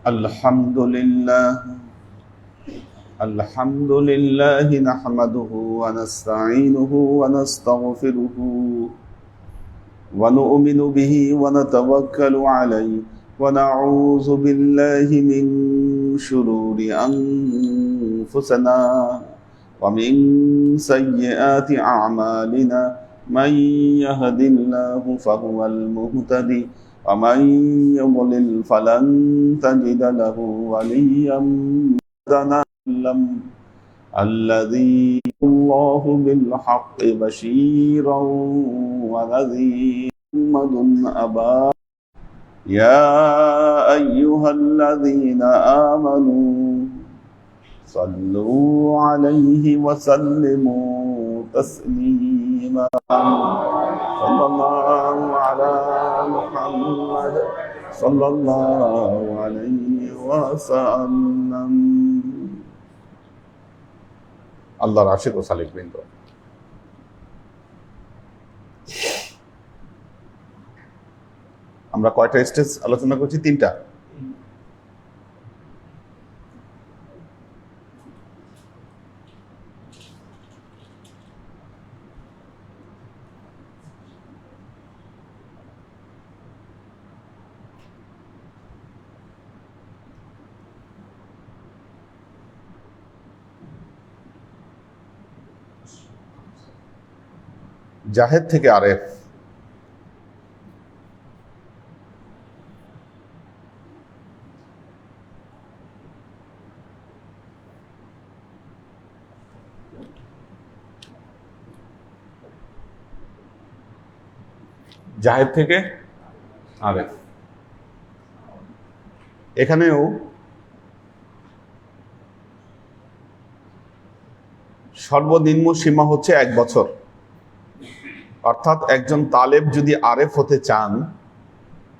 الحمد لله الحمد لله نحمده ونستعينه ونستغفره ونؤمن به ونتوكل عليه ونعوذ بالله من شرور أنفسنا ومن سيئات أعمالنا من يهد الله فهو المهتدي ومن يضلل فلن تجد له وليا مرشدا الذي الله بالحق بشيرا ونذيرا محمد أبا يا أيها الذين آمنوا صلوا عليه وسلموا تسليما صلى الله على محمد صلى الله عليه وسلم আল্লাহর আশিক ও সালিক বৃন্দ, আমরা কয়টা স্টেজ আলোচনা করছি? তিনটা। জাহেদ থেকে আরেফ, জাহেদ থেকে আরেফ। এখানেও সর্বনিম্ন সীমা হচ্ছে 1 বছর। অর্থাৎ একজন তালেব যদি আরেফ হতে চান,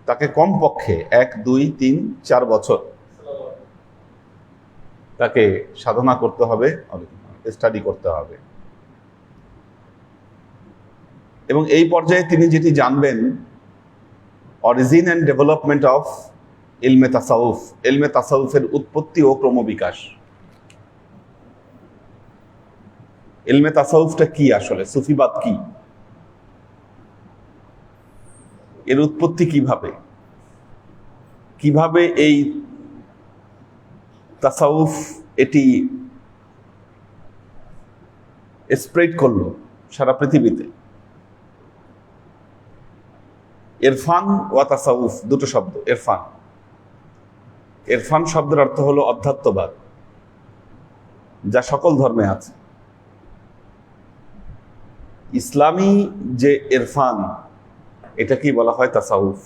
তাকে কমপক্ষে 1, 2, 3, 4 বছর তাকে সাধনা করতে হবে, স্টাডি করতে হবে। এবং এই পর্যায়ে তিনি যেটি জানবেন, অরিজিন অ্যান্ড ডেভেলপমেন্ট অফ ইলমে তাসাউফ, ইলমে তাসাউফের উৎপত্তি ও ক্রমবিকাশ। ইলমে তাসাউফটা কি আসলে, সুফিবাদ কি, এর উৎপত্তি কিভাবে, কিভাবে এই তাসাউফ এটি স্প্রেড করলো সারা পৃথিবীতে। ইরফান ওয়া তাসাউফ দুটো শব্দ। ইরফান, ইরফান শব্দের অর্থ হলো অধ্যাত্মবাদ, যা সকল ধর্মে আছে। ইসলামী যে ইরফান, এটাকেই বলা হয় তাসাউফ।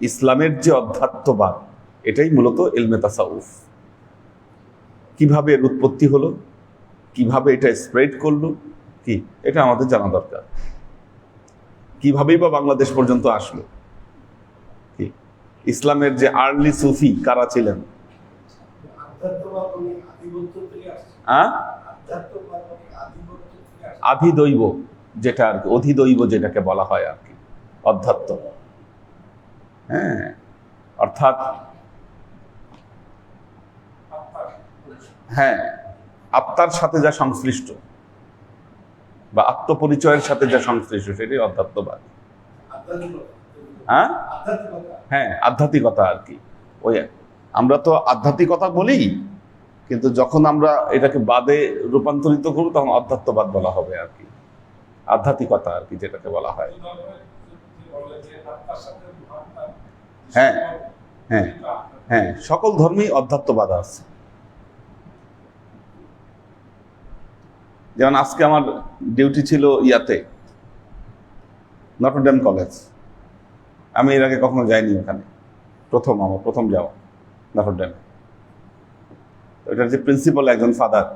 ইসলামের যে অধ্যাত্মবাদ, এটাই মূলত ইলমে তাসাউফ। কিভাবে এর উৎপত্তি হলো, কিভাবে এটা স্প্রেড করলো, কি এটা আমাদের জানা দরকার। কিভাবেই বা বাংলাদেশ পর্যন্ত আসলো, কি ইসলামের যে আর্লি সুফি কারা ছিলেন? আধিদৈব, যেটা আর কি অধিদৈব যেটাকে বলা হয় আর কি, অধ্যাত্ম। হ্যাঁ, অর্থাৎ হ্যাঁ, আত্মার সাথে যা সংশ্লিষ্ট বা আত্মপরিচয়ের সাথে যা সংশ্লিষ্ট, সেটাই অধ্যাত্মবাদ। হ্যাঁ হ্যাঁ, আধ্যাত্মিকতা আর কি। ওই আমরা তো আধ্যাত্মিকতা বলি, কিন্তু যখন আমরা এটাকে বাদে রূপান্তরিত করব, তখন অধ্যাত্মবাদ বলা হবে আর কি, আধ্যাত্মিকতা আর কি যেটাকে বলা হয়। হ্যাঁ হ্যাঁ হ্যাঁ, সকল ধর্মেই অধ্যাত্মবাদ আছে। যেমন আজকে আমার ডিউটি ছিল ইয়াতে, নটরডেম কলেজ। আমি এর আগে কখনো যাইনি ওখানে, আমার প্রথম যাওয়া নটরডেমে। ওইটার যে প্রিন্সিপাল একজন ফাদার,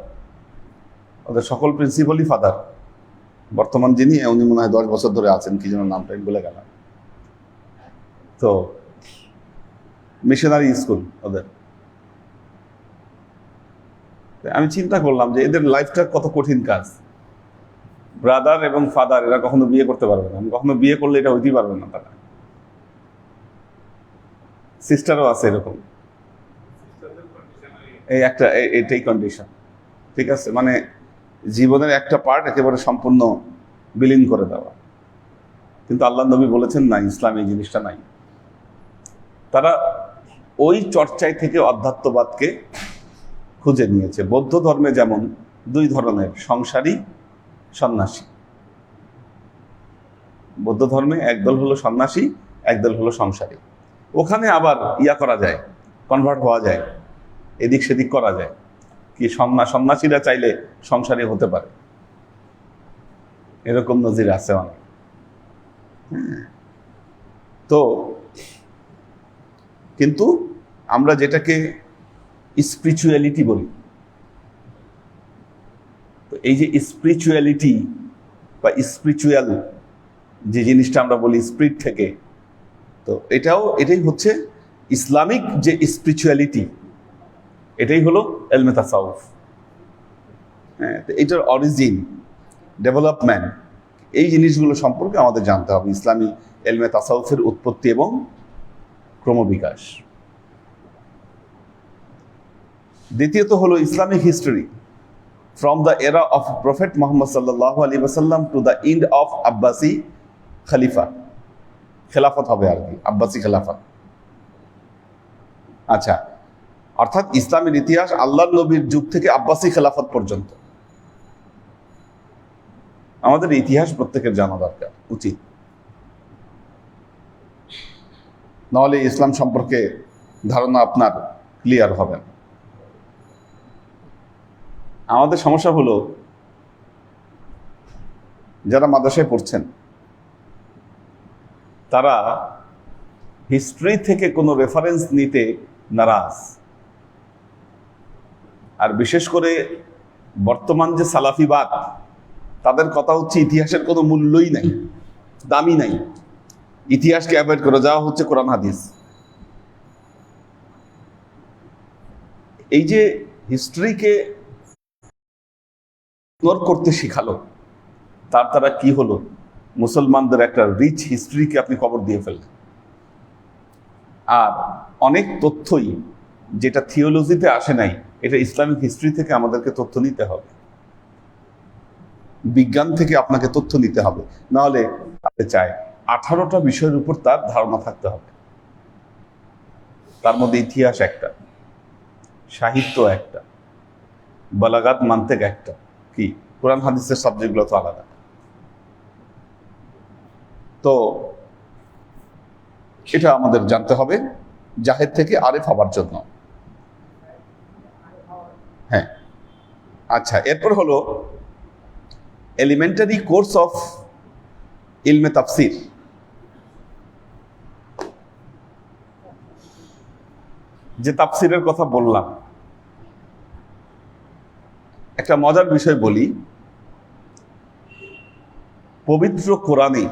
ওদের সকল প্রিন্সিপালই ফাদার। বর্তমান যিনি, উনি মনে হয় 10 বছর ধরে আছেন, কি যেন নামটা বলে গেলাম। তো মিশনারি স্কুল ওদের। আমি চিন্তা করলাম যে এদের লাইফটা কত কঠিন কাজ। ব্রাদার এবং ফাদার এরা কখনো বিয়ে করতে পারবে না, কখনো বিয়ে করলে এটা হইতেই পারবে না তারা। সিস্টারও আছে এরকম, এই একটা এটাই কন্ডিশন, ঠিক আছে? মানে জীবনের একটা পার্ট একেবারে সম্পূর্ণ বিলীন করে দেওয়া। কিন্তু আল্লাহ নবী বলেছেন না, ইসলাম এই জিনিসটা নাই। তারা ওই চর্চায় থেকে অধ্যাত্মবাদকে খুঁজে নিয়েছে। বৌদ্ধ ধর্মে যেমন দুই ধরনের, সংসারী, সন্ন্যাসী। বৌদ্ধ ধর্মে একদল হলো সন্ন্যাসী, একদল হলো সংসারী। ওখানে আবার ইয়া করা যায়, কনভার্ট হওয়া যায়, এদিক সেদিক করা যায়। কি সন্ন্যাসীরা চাইলে সংসারী হতে পারে, এরকম নজির আছে অনেক। তো কিন্তু আমরা যেটাকে স্পিরিচুয়ালিটি বলি, তো এই যে স্পিরিচুয়ালিটি বা স্পিরিচুয়াল যে জিনিসটা আমরা বলি স্পিরিট থেকে, তো এটাই হচ্ছে ইসলামিক যে স্পিরিচুয়ালিটি, এটাই হলো ইলমে তাসাউফ। হ্যাঁ, তো এটার অরিজিন, ডেভেলপমেন্ট, এই জিনিসগুলো সম্পর্কে আমাদের জানতে হবে। ইসলামী ইলমে তাসাউফের উৎপত্তি এবং ক্রমবিকাশ। দ্বিতীয়ত হলো Islamic history from the era of prophet Muhammad সাল্লাল্লাহু আলাইহি ওয়াসাল্লাম টু দ্য এন্ড অফ আব্বাসি খলিফা। খেলাফত হবে আর কি, আব্বাসি খেলাফত। আচ্ছা, অর্থাৎ ইসলামের ইতিহাস আল্লাহর নবীর যুগ থেকে আব্বাসি খেলাফত পর্যন্ত। আমাদের ইতিহাস প্রত্যেকের জানা দরকার, উচিত। নাহলে ইসলাম সম্পর্কে ধারণা আপনার ক্লিয়ার হবে না। আমাদের সমস্যা হলো, যারা মাদ্রাসায় পড়ছেন তারা হিস্ট্রি থেকে কোনো রেফারেন্স নিতে নারাজ। আর বিশেষ করে বর্তমান যে সালাফিবাদ, তাদের কথা হচ্ছে ইতিহাসের কোনো মূল্যই নাই, দামই নাই। ইতিহাসকে অ্যাভয়েড করে যাওয়া হচ্ছে কোরআন হাদিস। এই যে হিস্ট্রিকে ইগনোর করতে শিখালো, তার দ্বারা কি হলো? মুসলমানদের একটা রিচ হিস্ট্রিকে আপনি কবর দিয়ে ফেললেন। আর অনেক তথ্যই যেটা থিওলজিতে আসে নাই, এটা ইসলামিক হিস্ট্রি থেকে আমাদেরকে তথ্য নিতে হবে, বিজ্ঞান থেকে আপনাকে তথ্য নিতে হবে। নাহলে আপনি চায় 18টা বিষয়ের উপর তার ধারণা থাকতে হবে। তার মধ্যে ইতিহাস একটা, সাহিত্য একটা, বালাগাত মান্তেক একটা, কি কোরআন হাদিসের সাবজেক্টগুলো তো আলাদা। তো এটা আমাদের জানতে হবে জাহেদ থেকে আরেফ হবার জন্য। হ্যাঁ, আচ্ছা, এরপর হলো এলিমেন্টারি কোর্স অফ ইলমে তাফসির। যে তাফসিরের কথা বললাম, একটা মজার বিষয় বলি। পবিত্র কোরআনে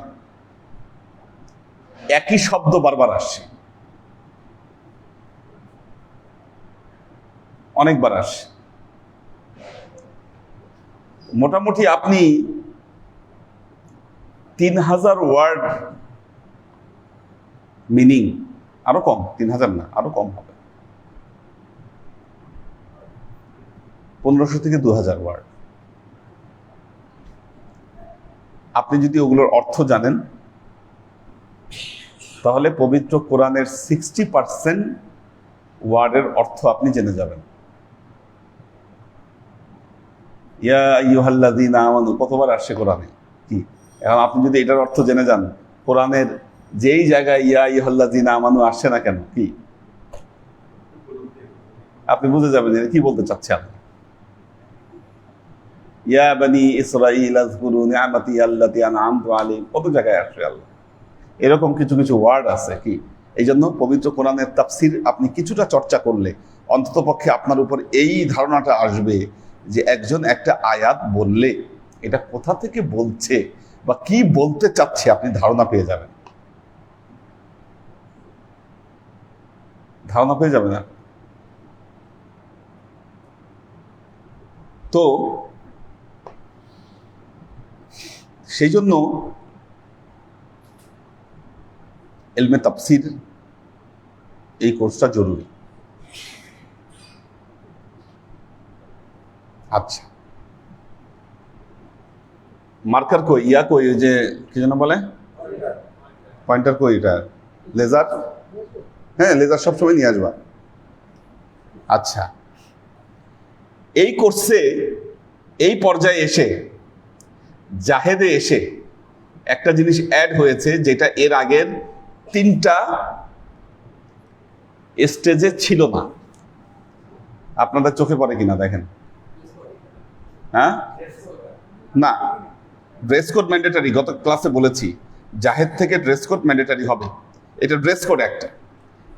একই শব্দ বারবার আসছে, অনেকবার আসছে। মোটামুটি আপনি 3000 ওয়ার্ড মিনিং, আরো কম, 3000 না, আরো কম হবে, 1500 থেকে 2000 ওয়ার্ড। আপনি যদি ওগুলোর অর্থ জানেন, তাহলে পবিত্র কোরআনের 60% ওয়ার্ডের অর্থ আপনি জেনে যাবেন। ইয়া আইয়ুহাল্লাযীনা আমানু কতবার আসছে কোরআনে, কি? এখন আপনি যদি এটার অর্থ জেনে যান, কোরআনের যেই জায়গায় ইয়া আইয়ুহাল্লাযীনা আমানু আসছে না কেন, কি আপনি বুঝে যাবেন যে কি বলতে চাচ্ছে আপনি। ইয়া বানি ইসরাঈল আযকুরু নি'মাতি আল্লাতী আন'আমতু আলাইহিম, কত জায়গায় আসছে আল্লাহ। এরকম কিছু কিছু ওয়ার্ড আছে, কি? এই জন্য পবিত্র কোরআনের তাফসির আপনি কিছুটা চর্চা করলে অন্ততপক্ষে আপনার উপর এই ধারণাটা আসবে যে একজন একটা আয়াত বললে এটা কোথা থেকে বলছে বা কি বলতে চাচ্ছে, আপনি ধারণা পেয়ে যাবেন। ধারণা পেয়ে যাবেন না? তো সেই জন্য ইলমে তাফসির এই কোর্সটা জরুরি। আচ্ছা, মার্কার কই, ইয়া কই, ওই যে কি যেন বলে, পয়েন্টার কই, এটা লেজার? হ্যাঁ, লেজার সবসময় নিয়ে আসবা। আচ্ছা, এই কোর্সে এই পর্যায়ে এসে জাহেদে এসে একটা জিনিস অ্যাড হয়েছে যেটা এর আগের 3টা স্টেজে ছিল না। আপনাদের চোখে পড়ে কিনা দেখেন। হ্যাঁ, না, ড্রেস কোড ম্যান্ডেটারি, গত ক্লাসে বলেছি জাহেদ থেকে ড্রেস কোড ম্যান্ডেটারি হবে। এটা ড্রেস কোড একটা,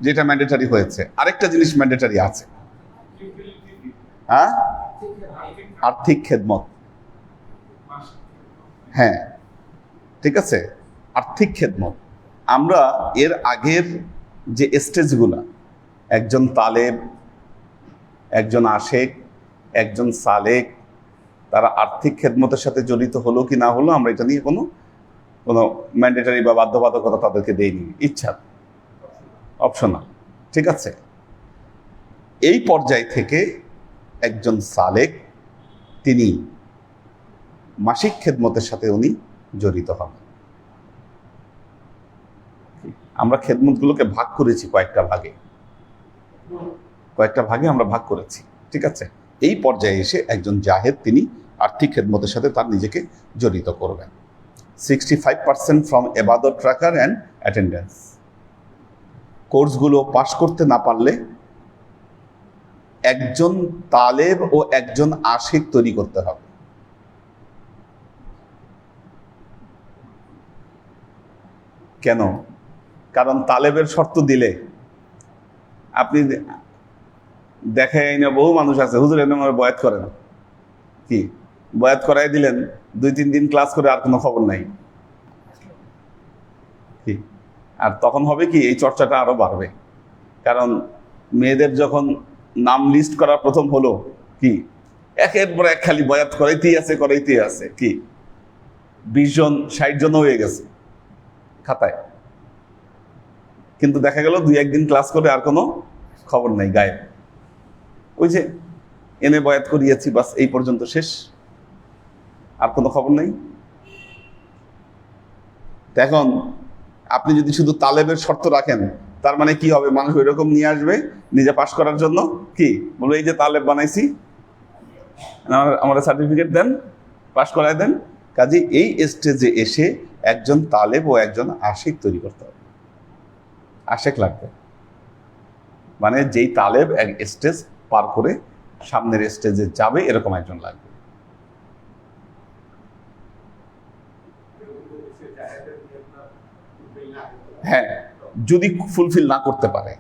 যেটা ম্যান্ডেটারি হয়েছে। আরেকটা জিনিস ম্যান্ডেটারি আছে, হ্যাঁ, আর্থিক খেদমত। হ্যাঁ, ঠিক আছে, আর্থিক খেদমত। আমরা এর আগের যে স্টেজগুলা, একজন তালেব, একজন আশেক, একজন সালেক, তারা আর্থিক খেদমতের সাথে জড়িত হলো কি না হলো, আমরা এটা নিয়ে কোনো ম্যান্ডেটারি বা বাধ্যবাধকতা তাদেরকে দেইনি, ইচ্ছা, অপশনাল। ঠিক আছে, এই পর্যায় থেকে একজন সালেক, তিনি মাসিক খেদমতের সাথে উনি জড়িত হন। আমরা খেদমতগুলোকে ভাগ করেছি কয়েকটা ভাগে আমরা ভাগ করেছি। ঠিক আছে, এই পর্যায়ে এসে একজন জাহেদ তিনি আর্থিক খেদমতের সাথে তার নিজেকে জড়িত করবেন। 65% ফ্রম এবাদত ট্র্যাকার অ্যান্ড অ্যাটেন্ডেন্স। কোর্সগুলো পাশ করতে না পারলে একজন তালেব ও একজন আশিক তৈরি করতে হবে। কেন? কারণ তালেবের শর্ত দিলে আপনি দেখে না, বহু মানুষ আছে, হুজুর এনে আমার বয়াত করেন, কি বয়াত করাই দিলেন, 2-3 দিন ক্লাস করে আর কোনো খবর নাই। কি আর তখন হবে কি, এই চর্চাটা আরো বাড়বে। কারণ মেয়েদের যখন নাম লিস্ট করা প্রথম হলো, কি একের পর এক খালি বয়াত করাইতেই আছে, কি 20 জন 60 জন হয়ে গেছে খাতায়, কিন্তু দেখা গেল 2-1 দিন ক্লাস করে আর কোনো খবর নাই, গায়েব। ওই যে এনে বয়াত করিয়েছি, বাস এই পর্যন্ত শেষ, আর কোনো খবর নাই। এখন আপনি যদি শুধু তালেবের শর্ত রাখেন, তার মানে কি হবে, মানুষ ওই রকম নিয়ে আসবে নিজে পাশ করার জন্য, কি বলবো, এই যে তালেব বানাইছি, আমাদের সার্টিফিকেট দেন, পাশ করায় দেন। কাজে এই স্টেজে এসে একজন তালেব ও একজন আশিক তৈরি করতে হবে। আশেক লাগবে, মানে যেই তালেব এক স্টেজ পার করে সামনের স্টেজে যাবে, এরকম একজন লাগবে। হ্যাঁ, যদি ফুলফিল না করতে পারে,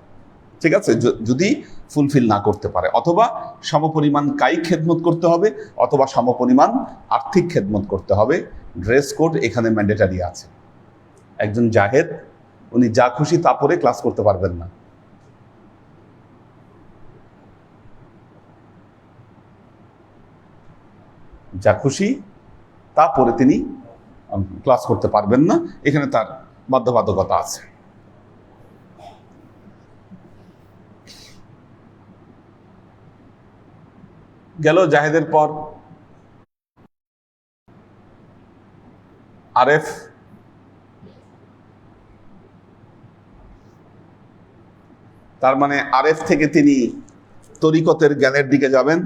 ঠিক আছে, যদি ফুলফিল না করতে পারে, অথবা সমপরিমাণ কায়িক খেদমত করতে হবে, অথবা সমপরিমাণ আর্থিক খেদমত করতে হবে। ড্রেস কোড এখানে ম্যান্ডেটারি আছে। একজন জাহেদ উনি যা খুশি তা পরে ক্লাস করতে পারবেন না। যা খুশি তা পরে তিনি ক্লাস করতে পারবেন না, এখানে তার বাধ্যবাধকতা আছে। গেল জাহেদের পর আরেফ। তার মানে আরেফ থেকে তিনি তরিকতের জ্ঞানের দিকে যাবেন,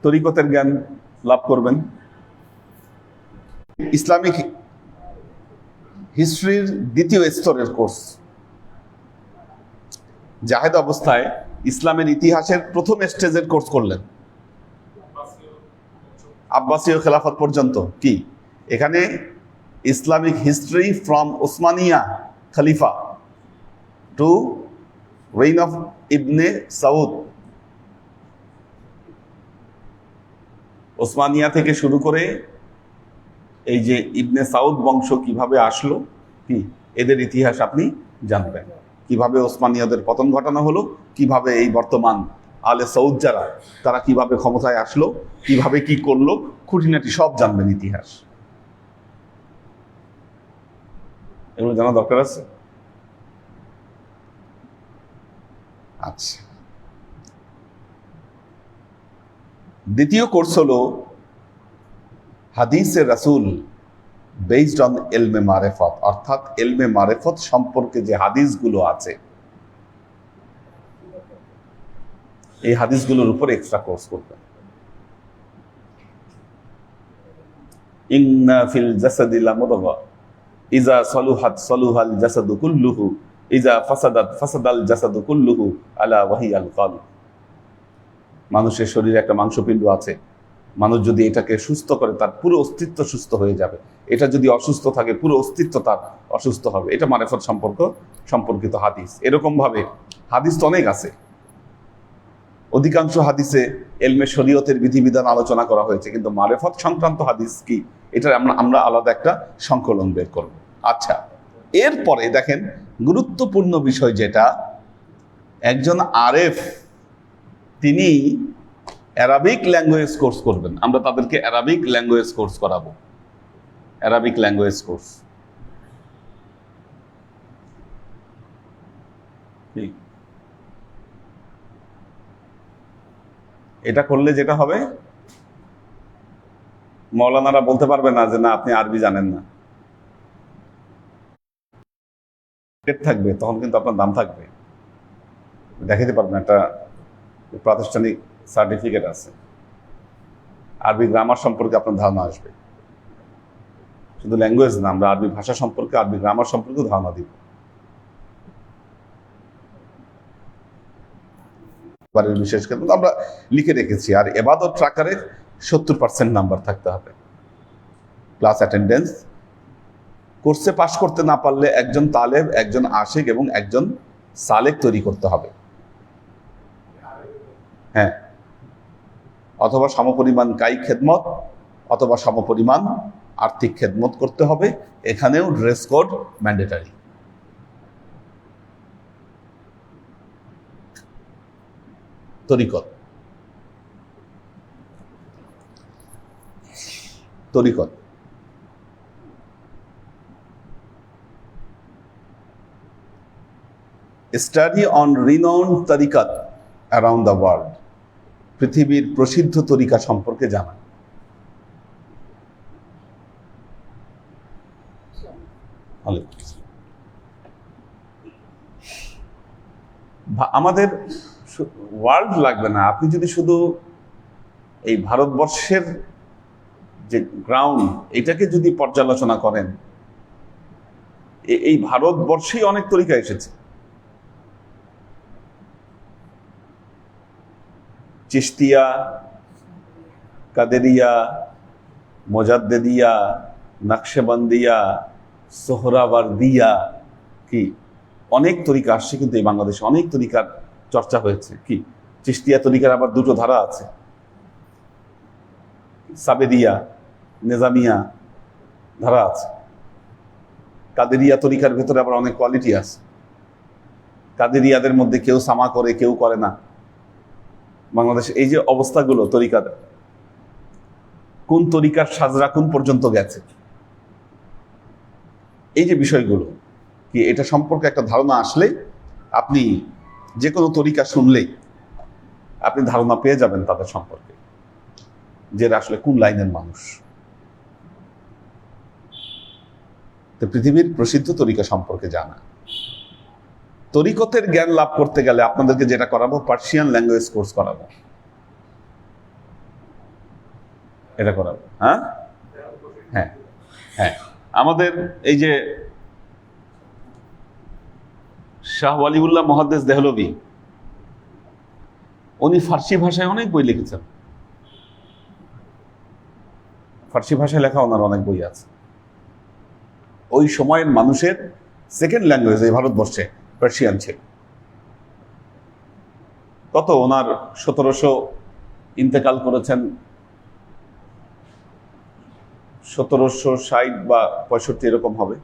তরিকতের জ্ঞান লাভ করবেন। ইসলামিক হিস্ট্রির 2য় স্তরের কোর্স। জাহেদ অবস্থায় ইসলামের ইতিহাসের 1ম স্টেজের কোর্স করলেন, আব্বাসীয় খেলাফত পর্যন্ত। কি এখানে ইসলামিক হিস্ট্রি ফ্রম ওসমানিয়া খলিফা to reign of Ibn Saud. ওসমানিয়া থেকে শুরু করে এই যে ইবনে সাউদ বংশ কিভাবে আসলো, কি এদের ইতিহাস আপনি জানবেন। কিভাবে ওসমানিয়াদের পতন ঘটানো হলো, কিভাবে এই বর্তমান আলে সৌদ যারা, তারা কিভাবে ক্ষমতায় আসলো, কিভাবে কি করলো, খুঁটিনাটি সব জানবেন ইতিহাস। এগুলো জানা দরকার আছে। আচ্ছা, দ্বিতীয় কোর্স হলো হাদিসে রাসূল বেসড অন এলমে মারেফত, অর্থাৎ এলমে মারেফত সম্পর্কে যে হাদিসগুলো আছে এই হাদিসগুলোর উপর এক্সট্রা কোর্স করবেন। ইন্না ফিল জাসাদি লামুদগা ইজা সলুহাত সলুহাল জাসাদু কুল্লুহু ইজা ফাসাদাত ফাসাদাল জাসাদু কুল্লুহু আলা ওয়াহিয়াল কলব। মানুষের শরীরে একটা মাংসপিণ্ড আছে, মানুষ যদি এটাকে সুস্থ করে তার পুরো অস্তিত্ব সুস্থ হয়ে যাবে, এটা যদি অসুস্থ থাকে পুরো অস্তিত্ব তার অসুস্থ হবে। এটা মারেফত সম্পর্কিত হাদিস। এরকম ভাবে হাদিস তো অনেক আছে, অধিকাংশ হাদিসে এলমে শরীয়তের বিধিবিধান আলোচনা করা হয়েছে, কিন্তু মারেফত সংক্রান্ত হাদিস কি এটা আমরা আলাদা একটা সংকলন বের করব। আচ্ছা, এরপরে দেখেন গুরুত্বপূর্ণ বিষয় যেটা, একজন আরেফ তিনি অ্যারাবিক ল্যাঙ্গুয়েজ কোর্স করবেন। আমরা তাদেরকে অ্যারাবিক ল্যাঙ্গুয়েজ কোর্স করাবো, অ্যারাবিক ল্যাঙ্গুয়েজ কোর্স। এটা করলে যেটা হবে, মৌলানারা বলতে পারবে না যে না আপনি আরবি জানেন না, থাকবে তখন কিন্তু আপনার দাম থাকবে, দেখাতে পারবেন একটা প্রাতিষ্ঠানিক সার্টিফিকেট আছে, আরবি গ্রামার সম্পর্কে আপনার ধারণা আসবে। শুধু ল্যাঙ্গুয়েজ না, আমরা আরবি ভাষা সম্পর্কে, আরবি গ্রামার সম্পর্কে ধারণা দিব। বিশেষ করে আমরা লিখে রেখেছি। আর এবাদত ট্রাকারে 70% নাম্বার থাকতে হবে, ক্লাস অ্যাটেন্ডেন্স। কোর্সে পাশ করতে না পারলে একজন তালেব, একজন আশিক এবং একজন সালেক তৈরি করতে হবে। হ্যাঁ, অথবা সমপরিমাণ কায়িক খেদমত অথবা সমপরিমাণ আর্থিক খেদমত করতে হবে। এখানেও ড্রেস কোড ম্যান্ডেটারি। তরিকত স্টাডি অন রিনাউন্ড তরিকাত অ্যারাউন্ড দ্য ওয়ার্ল্ড, পৃথিবীর প্রসিদ্ধ তরিকা সম্পর্কে জানা। আমাদের ওয়ার্ল্ড লাগবে না, আপনি যদি শুধু এই ভারতবর্ষের যে গ্রাউন্ড এটাকে যদি পর্যালোচনা করেন, এই ভারতবর্ষেই অনেক তরিকা এসেছে। চিশতিয়া, কাদেরিয়া, মোজাদ্দেদিয়া, নকশবন্দিয়া, সোহরাওয়ার্দিয়া, কি অনেক তরিকা আসছে। কিন্তু এই বাংলাদেশে অনেক তরিকার চর্চা হয়েছে। কি চিশতিয়া তরিকার আবার দুটো ধারা আছে, সাবেদিয়া, নেজামিয়া ধারা আছে। কাদেরিয়া তরিকার ভেতরে আবার অনেক কোয়ালিটি আছে। কাদেরিয়াদের মধ্যে কেউ সামা করে, কেউ করে না। বাংলাদেশে এই যে অবস্থাগুলো, তরিকার কোন তরিকার সাজরা কোন পর্যন্ত গেছে, এই যে বিষয়গুলো কি এটা সম্পর্কে একটা ধারণা আসলে আপনি যে কোনো তরিকা শুনলেই আপনি ধারণা পেয়ে যাবেন তাদের সম্পর্কে, যে আসলে কোন লাইনের মানুষ। তো পৃথিবীর প্রসিদ্ধ তরিকা সম্পর্কে জানা। তরিকতের জ্ঞান লাভ করতে গেলে আপনাদেরকে যেটা করাবো, পার্সিয়ান ল্যাঙ্গুয়েজ কোর্স করাবো, এটা করাবো। হ্যাঁ হ্যাঁ হ্যাঁ, আমাদের এই যে শাহ ওয়ালিউল্লাহ মুহাদ্দিস দেহলভী, উনি ফার্সি ভাষায় অনেক বই লিখেছেন। ফার্সি ভাষায় লেখা ওনার অনেক বই আছে। ওই সময়ের মানুষের সেকেন্ড ল্যাঙ্গুয়েজ এই ভারতবর্ষে পার্সিয়ান ছিল। কত ওনার 1700 ইন্তেকাল করেছেন, 1760 বা 65 এরকম হবে।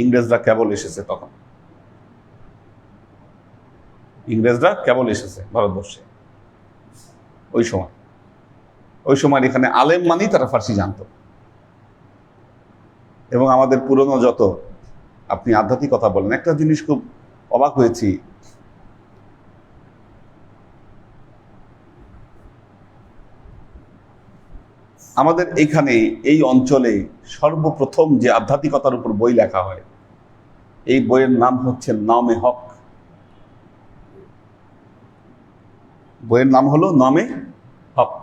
ইংরেজরা কেবল এসেছে তখন, ইংরেজরা কেবল এসেছে ভারতবর্ষে ওই সময় এখানে আলেম মানেই তারা ফার্সি জানত। এবং আমাদের পুরনো যত আপনি আধ্যাত্মিকতা বলেন, একটা জিনিস খুব অবাক হয়েছি, আমাদের এইখানে এই অঞ্চলে সর্বপ্রথম যে আধ্যাত্মিকতার উপর বই লেখা হয়, এই বইয়ের নাম হচ্ছে নামে হক। বইয়ের নাম হলো নামে হক।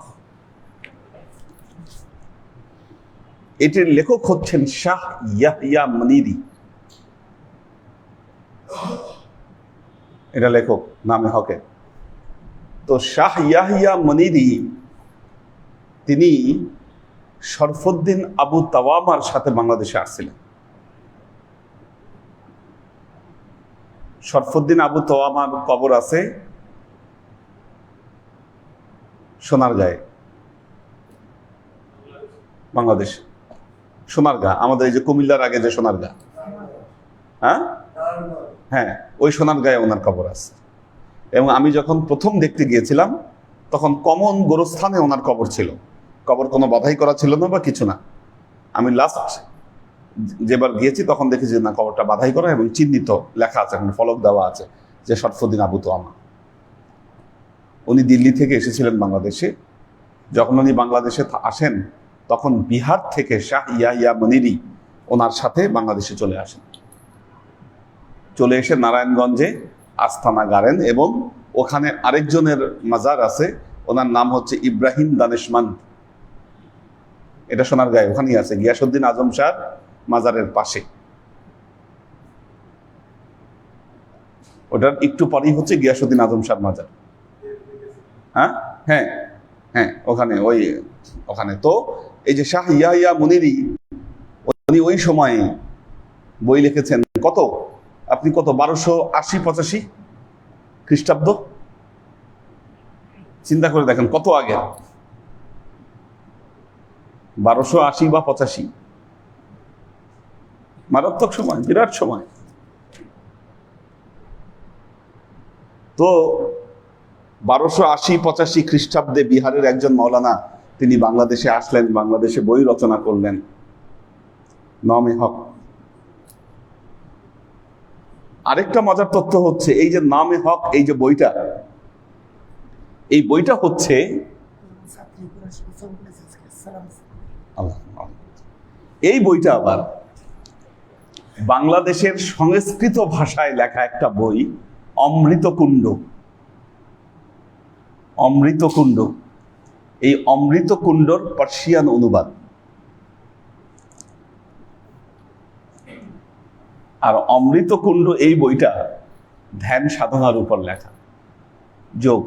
এটির লেখক হচ্ছেন শাহ ইয়াহিয়া মনিরি। এটা লেখক নামে হকের। তো শাহ ইয়াহিয়া মনিরি তিনি শরফুদ্দিন আবু তাওয়ামার সাথে বাংলাদেশে আসছিলেন। শরফুদ্দিন আবু তাওয়ামার কবর আছে সোনারগাঁয়ে, বাংলাদেশ। সোনারগাঁ, আমাদের এই যে কুমিল্লার আগে যে সোনারগাঁ, হ্যাঁ হ্যাঁ, ওই সোনারগাঁয়ে ওনার কবর আছে। এবং আমি যখন প্রথম দেখতে গিয়েছিলাম তখন কমন গোরস্থানে ওনার কবর ছিল। কবর কোনো বাধাই করা ছিল না বা কিছু না। আমি লাস্ট যেবার গিয়েছি তখন দেখেছি না, কবরটা বাধাই করা এবং চিহ্নিত, লেখা আছে, ফলক দেওয়া আছে যে শরফুদ্দিন আবু তাওয়ামা। উনি দিল্লি থেকে এসেছিলেন বাংলাদেশে। যখন উনি বাংলাদেশে আসেন তখন বিহার থেকে শাহ ইয়াহিয়া মনিরি ওনার সাথে বাংলাদেশে চলে আসেন। চলে এসে নারায়ণগঞ্জে আস্তানা গাড়েন এবং ওখানে আরেকজনের মাজার আছে, ওনার নাম হচ্ছে ইব্রাহিম দানেশমান্দ। এটা সোনারগাঁয়ে, ওখানেই আছে, গিয়াসউদ্দিন আজম শাহ মাজারের পাশে। ওটার একটু পরেই হচ্ছে গিয়াসউদ্দিন আজম শাহ মাজার। হ্যাঁ হ্যাঁ হ্যাঁ, ওখানে তো এই যে শাহ ইয়াহিয়া মুনিরি, উনি ওই সময়ে বই লিখেছেন কত, আপনি কত, 1280-85 খ্রিস্টাব্দ। চিন্তা করে দেখেন কত আগে, 1280 বা 85, মারাত্মক সময়, বিরাট সময়। তো 1280-85 খ্রিস্টাব্দে বিহারের একজন মৌলানা তিনি বাংলাদেশে আসলেন, বাংলাদেশে বই রচনা করলেন নামে হক। আরেকটা মজার তথ্য হচ্ছে এই যে নামে হক, এই যে বইটা, এই বইটা হচ্ছে এই বইটা আবার বাংলাদেশের সংস্কৃত ভাষায় লেখা একটা বই, অমৃতকুণ্ড। অমৃতকুণ্ড, এই অমৃতকুণ্ডর পার্সিয়ান অনুবাদ। আর অমৃতকুণ্ড এই বইটা ধ্যান সাধনার উপর লেখা, যোগ,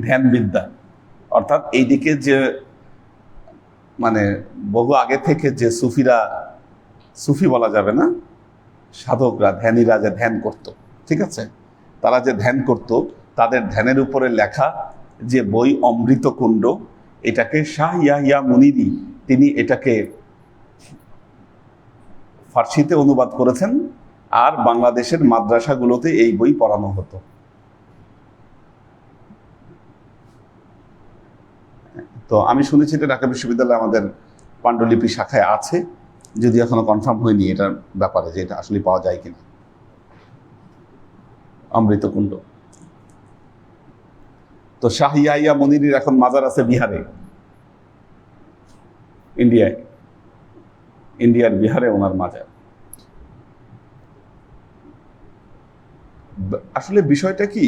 ধ্যান বিদ্যা। অর্থাৎ এইদিকে যে মানে বহু আগে থেকে যে সুফিরা, সুফি বলা যাবে না, সাধকরা, ধ্যানীরা যে ধ্যান করত, ঠিক আছে, তারা যে ধ্যান করত, তাদের ধ্যানের উপরে লেখা যে বই অমৃতকুণ্ড, এটাকে শাহ ইয়াহিয়া মুনিরি তিনি এটাকে ফার্সিতে অনুবাদ করেছেন। আর বাংলাদেশের মাদ্রাসাগুলোতে এই বই পড়ানো হতো। তো আমি শুনেছি এটা ঢাকা বিশ্ববিদ্যালয়ে আমাদের পাণ্ডুলিপি শাখায় আছে, যদি এখনো কনফার্ম হয়নি এটার ব্যাপারে যে এটা আসলে পাওয়া যায় কিনা। অমৃতকুণ্ড। তো শাহ ইয়াহিয়া মুনিরির এখন মাজার আছে বিহারে, ইন্ডিয়ার বিহারে ওনার মাজার। আসলে বিষয়টা কি,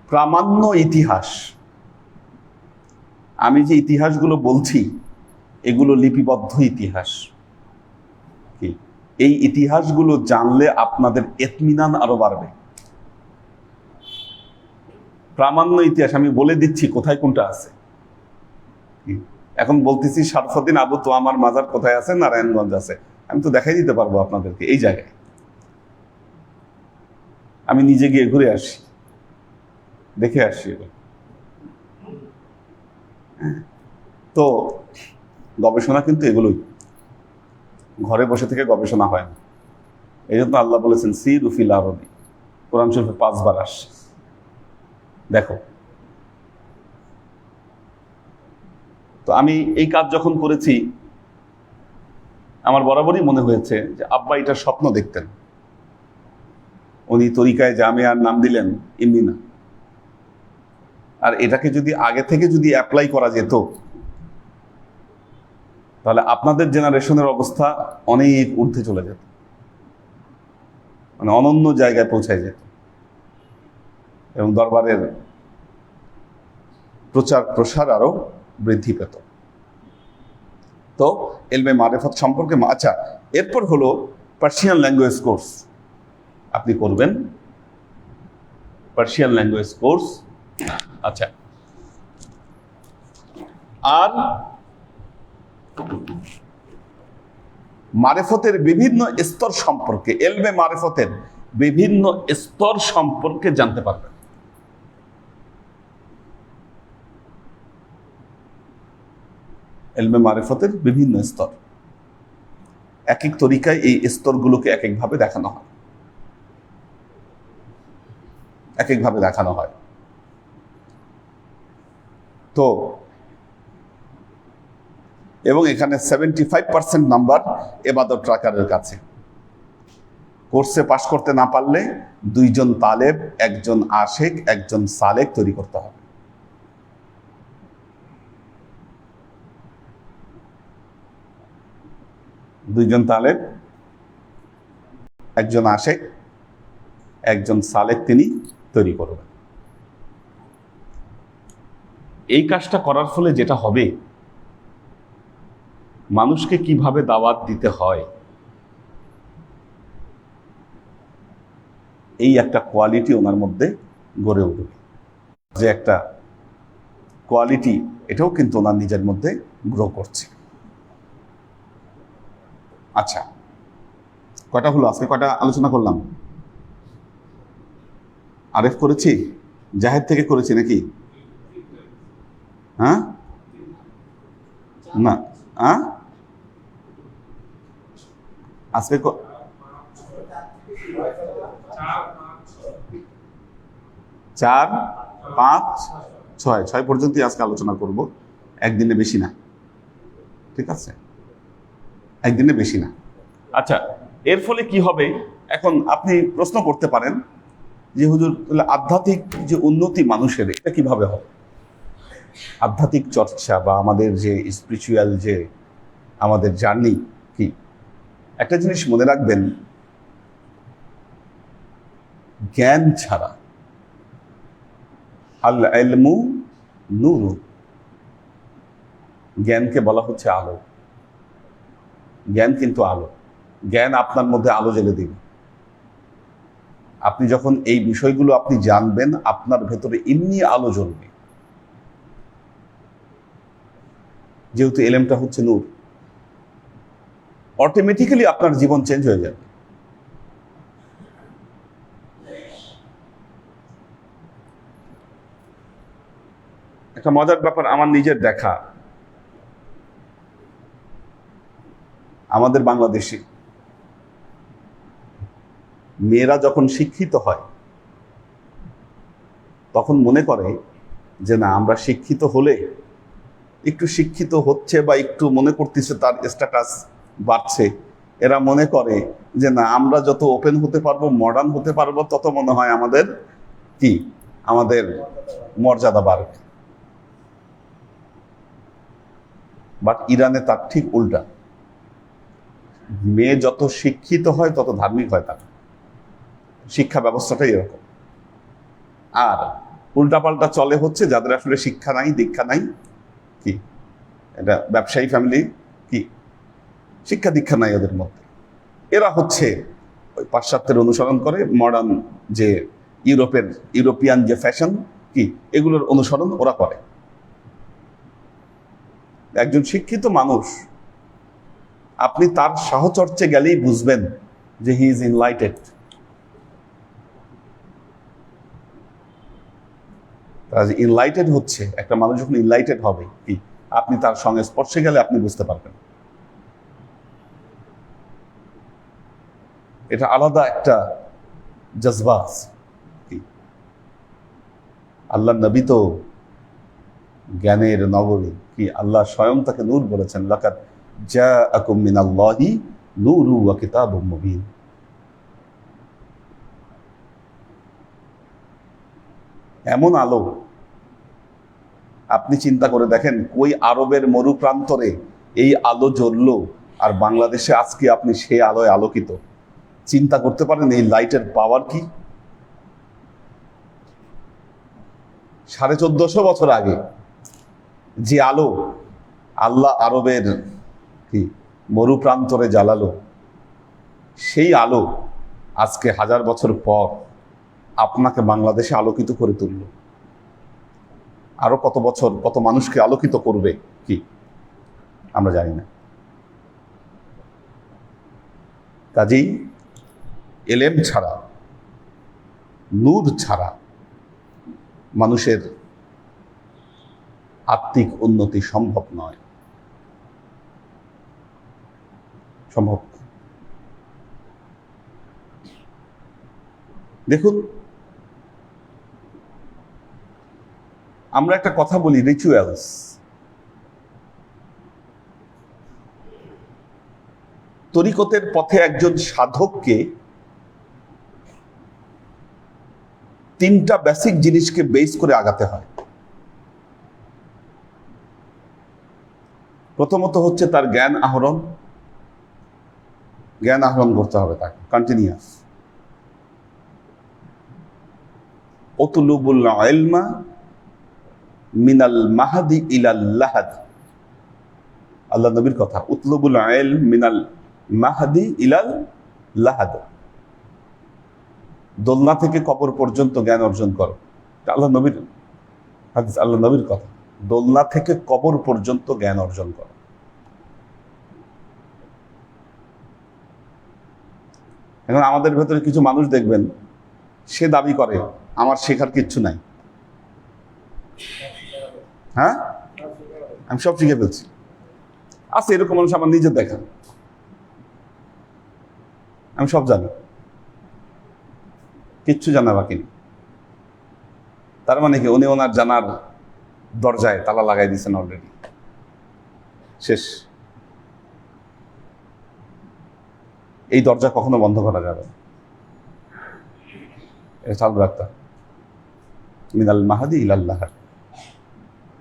প্রামাণ্য ইতিহাস, আমি যে ইতিহাসগুলো বলছি এগুলো লিপিবদ্ধ ইতিহাস। এই ইতিহাসগুলো জানলে আপনাদের ইতমিনান আরো বাড়বে। প্রামাণ্য ইতিহাস আমি বলে দিচ্ছি কোথায় কোনটা আছে। এখন বলতেছি শরফুদ্দিন আবু তাওয়ামার মাজার কোথায় আছে, নারায়ণগঞ্জ আছে, আমি তো দেখাই দিতে পারবো আপনাদেরকে এই জায়গায়। আমি নিজে গিয়ে ঘুরে আসি, দেখে আসি। তো গবেষণা কিন্তু এগুলোই, ঘরে বসে থেকে গবেষণা হয় না। এই জন্য আল্লাহ বলেছেন সিরু ফিল আরদি, কোরআন শরীফে 5 বার আসছে। দেখো, তো আমি এই কাজ যখন করেছি আমার বরাবরই মনে হয়েছে যে আব্বা এটা স্বপ্ন দেখতেন। উনি তরিকায় জামিয়ার নাম দিলেন এমনি না, আর এটাকে যদি আগে থেকে যদি অ্যাপ্লাই করা যেত, তাহলে আপনাদের জেনারেশনের অবস্থা অনেক ঊর্ধ্বে চলে যেত, মানে অনন্য জায়গায় পৌঁছায় যেত, এবং দরবারের প্রচার প্রসার আরো বৃদ্ধি পেত। তো ইলমে মারিফত সম্পর্কে আচ্ছা, এরপর হলো পার্সিয়ান ল্যাঙ্গুয়েজ কোর্স আপনি করবেন, পার্সিয়ান ল্যাঙ্গুয়েজ কোর্স। আচ্ছা, আর মারিফতের বিভিন্ন স্তর সম্পর্কে, ইলমে মারিফতের বিভিন্ন স্তর সম্পর্কে জানতে পারবেন। ইলমে মারিফতের বিভিন্ন স্তর, এক এক তরিকায় এই স্তরগুলোকে এক একভাবে দেখানো হয়, এক একভাবে দেখানো হয়। তো এবং এখানে 75% নাম্বার এবাদত ট্রাকারের কাছে। কোর্সে পাশ করতে না পারলে 2 জন তালেব, 1 জন আশেক, 1 জন সালেক তৈরি করতে হবে। দুইজন তালেব, 1 জন আশেক, 1 জন সালেক তিনি তৈরি করবেন। এই কাজটা করার ফলে যেটা হবে, মানুষকে কিভাবে দাওয়াত দিতে হয় এই একটা কোয়ালিটি ওনার মধ্যে গড়ে উঠবে, যে একটা কোয়ালিটি, এটাও কিন্তু ওনার নিজের মধ্যে গ্রো করছে। আচ্ছা, কয়টা হলো আজকে? কয়টা আলোচনা করলাম? আরেফ করেছি, জাহেদ থেকে করেছি নাকি? হ্যাঁ না, আজকে 4, 5, 6 পর্যন্তই আজকে আলোচনা করব, একদিনে বেশি না, ঠিক আছে? একদিনে বেশি না। আচ্ছা, এর ফলে কি হবে? এখন আপনি প্রশ্ন করতে পারেন যে হুজুর, আধ্যাত্মিক যে উন্নতি মানুষের, এটা কিভাবে হবে? আধ্যাত্মিক চর্চা বা আমাদের যে স্পিরিচুয়াল যে আমাদের জার্নি কি? একটা জিনিস মনে রাখবেন, জ্ঞান ছাড়া, আল ইলমু নূর, জ্ঞানকে বলা হচ্ছে আলো। জ্ঞান কিন্তু আলো, জ্ঞান আপনার মধ্যে আলো জ্বেলে দিবে। আপনি যখন এই বিষয়গুলো আপনি জানবেন, আপনার ভেতরে এমনি আলো জ্বলবে, যেহেতু এলেমটা হচ্ছে নূর। অটোমেটিক্যালি আপনার জীবন চেঞ্জ হয়ে যাবে। একটা মজার ব্যাপার আমার নিজের দেখা, আমাদের বাংলাদেশে মেয়েরা যখন শিক্ষিত হয়, তখন মনে করে যে না, আমরা শিক্ষিত হলে, একটু শিক্ষিত হচ্ছে বা একটু মনে করতেছে তার স্ট্যাটাস বাড়ছে, এরা মনে করে যে না, আমরা যত ওপেন হতে পারবো, মডার্ন হতে পারবো, তত মনে হয় আমাদের কি, আমাদের মর্যাদা বাড়বে। বাট ইরানে তার ঠিক উল্টা, মেয়ে যত শিক্ষিত হয় তত ধার্মিক হয় তার শিক্ষা ব্যবস্থাটাই এরকম। আর উল্টাপাল্টা চলে হচ্ছে যাদের আসলে শিক্ষা নাই, দীক্ষা নাই, কি এটা ব্যবসায়ী ফ্যামিলি, কি শিক্ষা দীক্ষা নাই ওদের মধ্যে। এরা হচ্ছে ওই পাশ্চাত্যের অনুসরণ করে, মডার্ন যে ইউরোপিয়ান যে ফ্যাশন, কি এগুলোর অনুসরণ ওরা করে। একজন শিক্ষিত মানুষ, আপনি তার সাহচর্যে গেলেই বুঝবেন যে হি ইজ ইনলাইটেড। ইনলাইটেড হচ্ছে একটা মানুষ যখন ইনলাইটেড হবে, কি আপনি তার সঙ্গে স্পর্শে গেলে আপনি বুঝতে পারবেন। এটা আলাদা একটা জজবা আছে। আল্লাহ নবী তো জ্ঞানের নগরী, কি আল্লাহ স্বয়ং তাকে নূর বলেছেন, লাকাদ জাআকুম মিনাল্লাহি নূরু ওয়া কিতাবুম মুবিন। এমন আলো আপনি চিন্তা করে দেখেন, কই আরবের মরুপ্রান্তরে এই আলো জ্বললো, আর বাংলাদেশে আজকে আপনি সেই আলোয় আলোকিত। চিন্তা করতে পারেন এই লাইটের পাওয়ার কি? 1450 বছর আগে যে আলো আল্লাহ আরবের কি মরুপ্রান্তরে জ্বালালো, সেই আলো আজকে 1000 বছর পর আপনাকে বাংলাদেশে আলোকিত করে তুলল। আরো কত বছর কত মানুষকে আলোকিত করবে কি আমরা জানি না। কাজেই এলেম ছাড়া, নূর ছাড়া মানুষের আত্মিক উন্নতি সম্ভব নয়, সম্ভব। দেখুন, আমরা একটা কথা বলি, রিচুয়ালস। তরিকতের পথে একজন সাধককে 3টা বেসিক জিনিসকে বেস করে আগাতে হয়। প্রথমত হচ্ছে তার জ্ঞান আহরণ করতে হবে তাকে কন্টিনিউয়াস। উতলুবুল ইলমা মিনাল মাহদি ইলাল লাহাদ, আল্লাহ নবীর কথা। উতলুবুল ইলম মিনাল মাহদি ইলাল লাহাদ, দোলনা থেকে কবর পর্যন্ত জ্ঞান অর্জন করো। আল্লাহ নবীর হাদিস, আল্লাহ নবীর কথা। দোলনা থেকে কবর পর্যন্ত জ্ঞান অর্জন করো। এখন আমাদের ভেতরে কিছু মানুষ দেখবেন, সে দাবি করে আমার শেখার কিচ্ছু নাই। হ্যাঁ, আমি সব শিখে ফেলছি। আচ্ছা, এরকম মানুষ আমার নিজের দেখা, আমি সব জানি, কিচ্ছু জানা বাকি নেই। তার মানে কি উনি ওনার জানার দরজায় তালা লাগাই দিয়েছেন অলরেডি, শেষ। এই দরজা কখনো বন্ধ করা যাবে না, এটা চালু রাখতে হবে। মিনাল মাহাদি ইলাল্লাহ।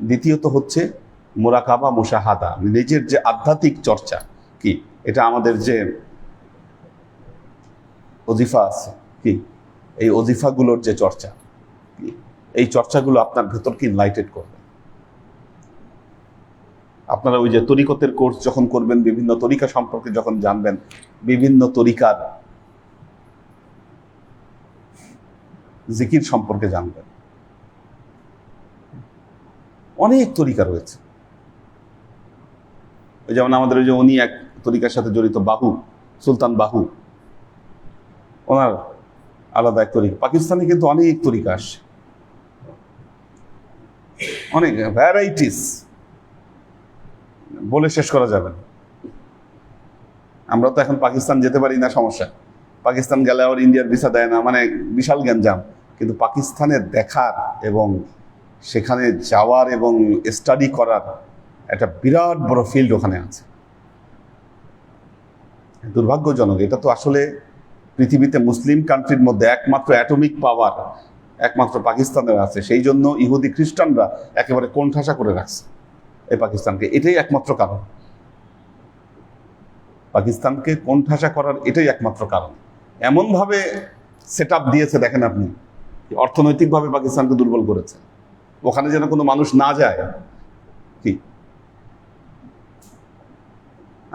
দ্বিতীয়ত হচ্ছে মুরাকাবা মুশাহাদা, নিজের যে আধ্যাত্মিক চর্চা কি, এটা আমাদের যে ওজিফা আছে কি, এই ওজিফাগুলোর যে চর্চা, এই চর্চাগুলো আপনার ভেতরকে ইনলাইটেড করবে। আপনারা ওই যে তরিকতের কোর্স যখন করবেন, বিভিন্ন তরিকা সম্পর্কে যখন জানবেন, বিভিন্ন তরিকার জিকির সম্পর্কে জানবেন। অনেক তরিকা রয়েছে। ওই যেমন আমাদের ওই যে উনি এক তরিকার সাথে জড়িত, বাহু, সুলতান বাহু, ওনার আলাদা এক তরিকা। পাকিস্তানে কিন্তু অনেক তরিকা আসে, অনেক ভ্যারাইটিস, বলে শেষ করা যাবে না। আমরা তো এখন পাকিস্তান যেতে পারি না, সমস্যা। পাকিস্তান গেলে আবার ইন্ডিয়ার ভিসা দেয় না, মানে বিশাল গ্যাঞ্জাম। কিন্তু পাকিস্তানের দেখার এবং সেখানে যাওয়ার এবং স্টাডি করার একটা বিরাট বড় ফিল্ড ওখানে আছে। দুর্ভাগ্যজনক, এটা তো আসলে পৃথিবীতে মুসলিম কান্ট্রির মধ্যে একমাত্র অ্যাটমিক পাওয়ার একমাত্র পাকিস্তানের আছে। সেই জন্য ইহুদি খ্রিস্টানরা একেবারে কোণঠাসা করে রাখছে এই পাকিস্তানকে। এটাই একমাত্র কারণ, পাকিস্তানকে কোণঠাসা করার এটাই একমাত্র কারণ। এমনভাবে সেট আপ দিয়েছে দেখেন আপনি, অর্থনৈতিকভাবে পাকিস্তানকে দুর্বল করেছে। ওখানে যেন কোনো মানুষ না যায় কি।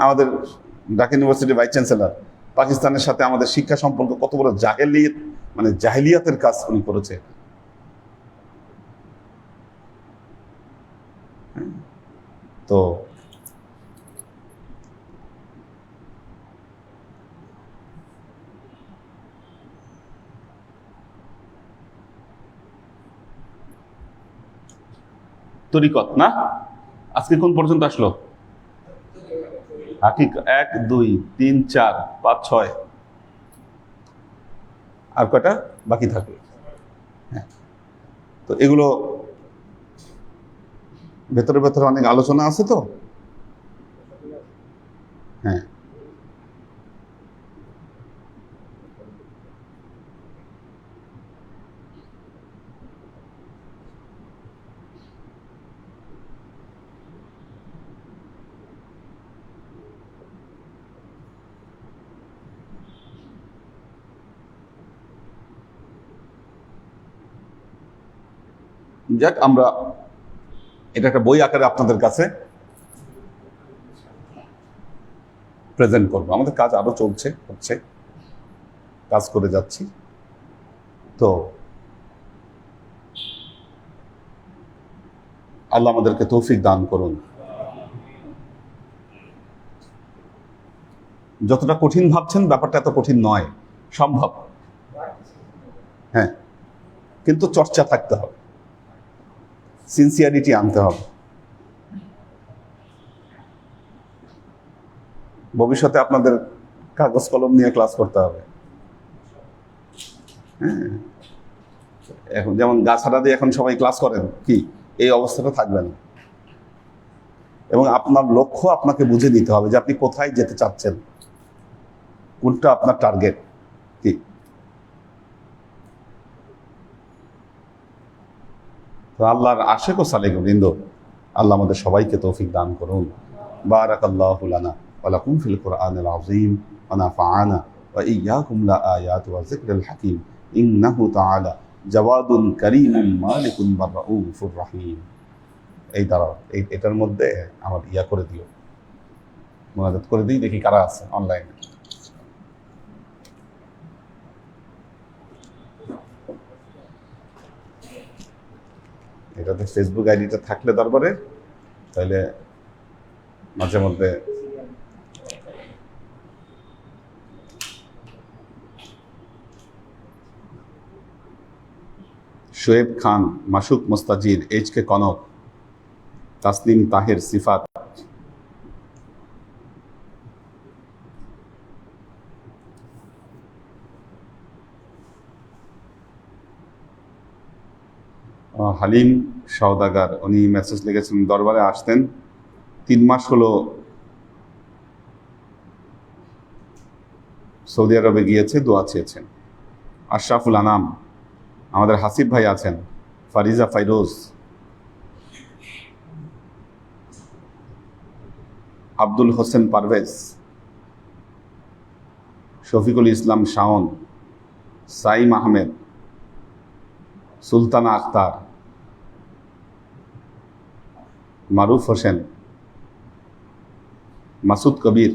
আমাদের ঢাকা ইউনিভার্সিটির ভাইস চ্যান্সেলর পাকিস্তানের সাথে আমাদের শিক্ষা সম্পর্ক কত বড় জাহেলিয়ত, মানে জাহিলিয়াতের কাজ উনি করেছে। তো তরিকত না, আজকে কোন পর্যন্ত আসলো? হাকিক 1, 2, 3, 4, 5, 6, আর কয়টা বাকি থাকবে? হ্যাঁ, তো এগুলো ভেতরে ভেতরে অনেক আলোচনা আছে তো। হ্যাঁ, যাক, আমরা এটা একটা বই আকারে আপনাদের কাছে প্রেজেন্ট করবো। আমাদের কাজ আরো চলছে, হচ্ছে, কাজ করে যাচ্ছি। তো আল্লাহ আমাদেরকে তৌফিক দান করুন। যতটা কঠিন ভাবছেন ব্যাপারটা এত কঠিন নয়, সম্ভব। হ্যাঁ, কিন্তু চর্চা থাকতে হবে, সিনসিয়ারিটি আনতে হবে। ভবিষ্যতে আপনাদের কাগজ কলম নিয়ে ক্লাস করতে হবে। হ্যাঁ, এখন যেমন গাছাড়া দিয়ে এখন সবাই ক্লাস করেন, কি এই অবস্থাটা থাকবে না। এবং আপনার লক্ষ্য আপনাকে বুঝে নিতে হবে যে আপনি কোথায় যেতে চাচ্ছেন, কোনটা আপনার টার্গেট। কি তো আল্লাহর আশেক ও সালেক বৃন্দ, আল্লাহ আমাদের সবাইকে তৌফিক দান করুন। বারাকাল্লাহু লানা ওয়া লাকুম ফিল কুরআনিল আযীম ওয়া নাফা'ানা ওয়া ইয়্যাকুম লা আয়াতি ওয়া যিকরিল হাকীম ইন্নাহু তাআলা জাওয়াদুন কারীমুন মালিকুন রাউফুর রহিম। এই দাঁড়াও, এটার মধ্যে আমার ইয়া করে দিও, মুনাজাত করে দিই, দেখি কারা আছে অনলাইনে। এটাতে ফেসবুক আইডিটা থাকলে দরবারে, তাহলে মাঝে মধ্যে শোয়েব খান, মাসুক মোস্তাজির, এইচ কে কনক, তাসনিম তাহের, সিফাত, হালিম সওদাগার, উনি মেসেজ লিখেছেন দরবারে আসতেন, 3 মাস হলো সৌদি আরবে গিয়েছে, দোয়া চেয়েছেন। আশরাফুল আনাম, আমাদের হাসিব ভাই আছেন, ফারিজা ফাইরোজ, আব্দুল হোসেন পারভেজ, শফিকুল ইসলাম শাওন, সাইম আহমেদ, সুলতানা আক্তার, মারুফ হোসেন, মাসুদ কবির,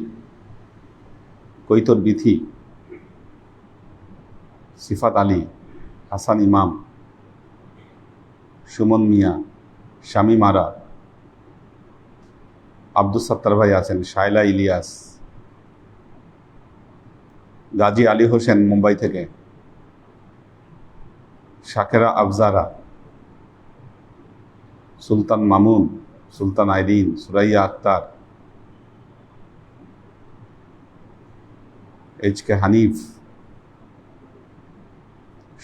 কৈতর বিথি, সিফাত আলী, হাসান ইমাম, সুমন মিয়া, শামীম আরা, আব্দুল সত্তার ভাই আছেন, শায়লা ইলিয়াস, গাজী আলী হোসেন মুম্বাই থেকে, শাকেরা আফজারা, সুলতান মামুন, সুলতান আইরিন, সুরাইয়া আক্তার, এইচ কে হানিফ,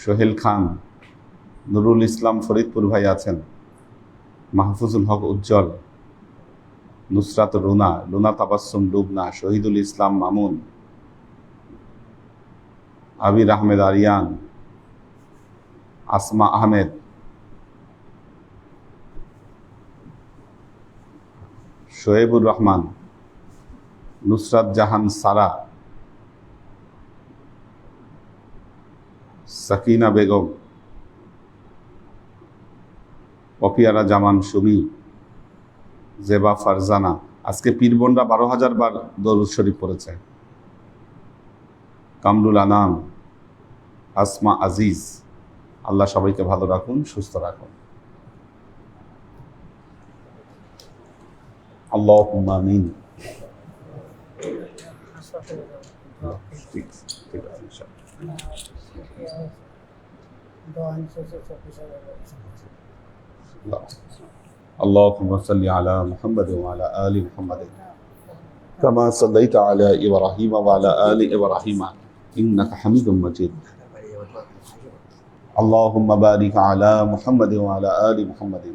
সোহেল খান, নুরুল ইসলাম ফরিদপুর ভাই আছেন, মাহফুজুল হক উজ্জ্বল, নুসরাত রুনা, লুনা তাবাসসুম লুবনা, শহীদুল ইসলাম মামুন, আবির আহমেদ আরিয়ান, আসমা আহমেদ, শোয়েবুর রহমান, নুসরাত জাহান সারা, সাকিনা বেগম, পপিয়ারা জামান সুমি, জেবা ফারজানা। আজকে পীরবনরা 12,000 বার দরুদ শরীফ পড়েছে। কামরুল আনাম, আসমা আজিজ, আল্লাহ সবাইকে ভালো রাখুন, সুস্থ রাখুন। আল্লাহুম্মা আমিন। ঠিক আছে, ইনশাআল্লাহ। اللهم صل على محمد وعلى آل محمد كما صليت على إبراهيم وعلى آل إبراهيم إنك حميد مجيد. اللهم بارك على محمد وعلى آل محمد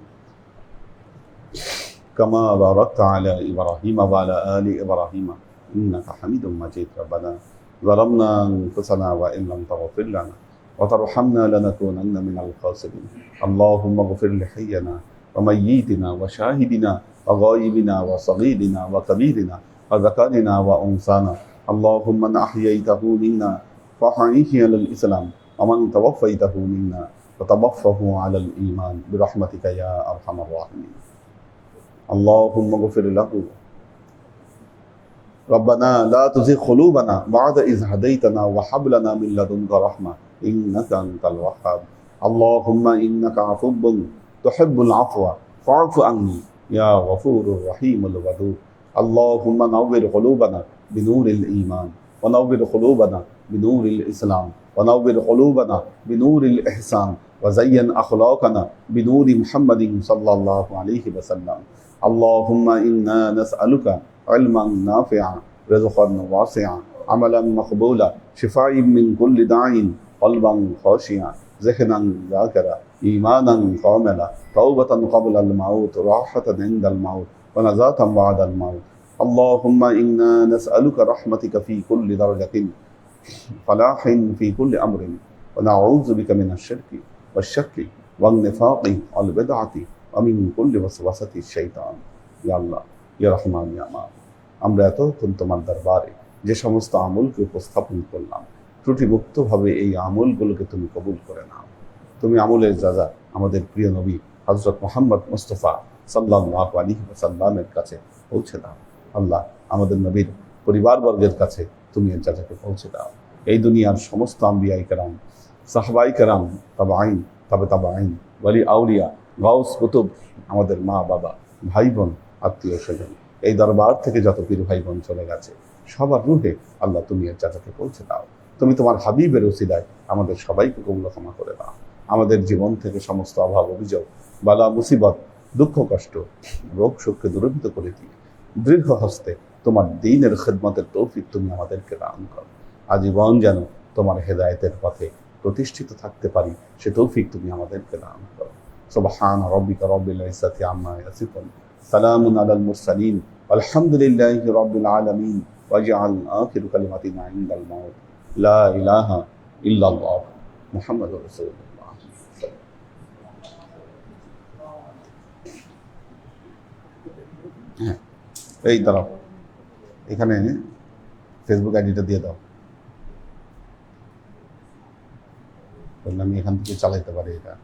كما باركت على إبراهيم وعلى آل إبراهيم إنك حميد مجيد. ربنا ظلمنا أنفسنا وإن لم تغفر لنا وترحمنا لنكونن من الخاسرين. اللهم اغفر لحينا وميتنا وشاهدنا وغائبنا وصغيرنا وكبيرنا وذكرنا وأنثانا. اللهم من أحييته منا فأحيه على الإسلام ومن توفيته منا وتوفه على الإيمان برحمتك يا أرحم الراحمين اللهم اغفر له ربنا لا تزغ قلوبنا بعد إذ هديتنا وهب لنا من لدنك رحمة إنك أنت الوهاب اللهم إنك عفو تحب العفو فاعف عني يا غفور الرحيم الودود اللهم نور قلوبنا بنور الإيمان ونور قلوبنا بنور الإسلام ونور قلوبنا بنور الإحسان وزين أخلاقنا بنور محمد صلى الله عليه وسلم اللهم إنا نسألك علما نافعا رزقا واسعا عملا مقبولا شفاء من كل داع قلبا خاشعا ذهنا ذاكرا إيمانا كاملا توبة قبل الموت راحة عند الموت ونجاة بعد الموت اللهم إنا نسألك رحمتك في كل درجة فلاح في كل أمر ونعوذ بك من الشرك والشك والنفاق والبدعة ومن كل وسوسة الشيطان يا الله يا رحمن يا مان আমরা এতক্ষণ তোমার দরবারে যে সমস্ত আমলকে উপস্থাপন করলাম ত্রুটিমুক্তভাবে এই আমলগুলোকে তুমি কবুল করে নাও তুমি আমলের যাজা আমাদের প্রিয় নবী হযরত মুহাম্মদ মুস্তাফা সাল্লাল্লাহু আলাইহি ওয়াসাল্লামের কাছে পৌঁছে দাও আল্লাহ আমাদের নবীর পরিবারবর্গের কাছে তুমি এর যাজাকে পৌঁছে দাও এই দুনিয়ার সমস্ত আম্বিয়ায়ে কেরাম সাহাবায়ে কেরাম তাবাঈন তাবাঈন ওয়ালি আউলিয়া গাউস কুতুব আমাদের মা বাবা ভাই বোন আত্মীয় স্বজন এই দরবার থেকে যত পীর ভাই বোন চলে গেছে সবার রূহে আল্লাহ তুমি এর যাজাকে পৌঁছে দাও তুমি তোমার হাবিবের ওসিলায় আমাদের সবাইকে কবুল ক্ষমা করে দাও আমাদের জীবন থেকে সমস্ত অভাব অভিযোগ বালা মুসিবত দুঃখ কষ্ট রোগ শোককে দূরীভূত করে দিয়ে দীর্ঘ হস্তে তোমার দ্বীনের খিদমতের তৌফিক তুমি আমাদেরকে দান করো আজীবন যেন তোমার হেদায়েতের পথে প্রতিষ্ঠিত থাকতে পারি সে তৌফিক তুমি আমাদেরকে দান করো সুবহান রাব্বিকা রাব্বিল ইজ্জাতি আম্মা ইয়াসিফুন সালামুন আলাল মুরসালিন আলহামদুলিল্লাহি রাব্বিল আলামিন ওয়াজআল আখিরু কালিমাতিনা ইনদাল মাউত লা ইলাহা ইল্লাল্লাহ মুহাম্মাদুর রাসূলুল্লাহ। হ্যাঁ এই দাঁড়াও এখানে ফেসবুক আইডিটা দিয়ে দাও আমি এখান থেকে চালাইতে পারি এটা।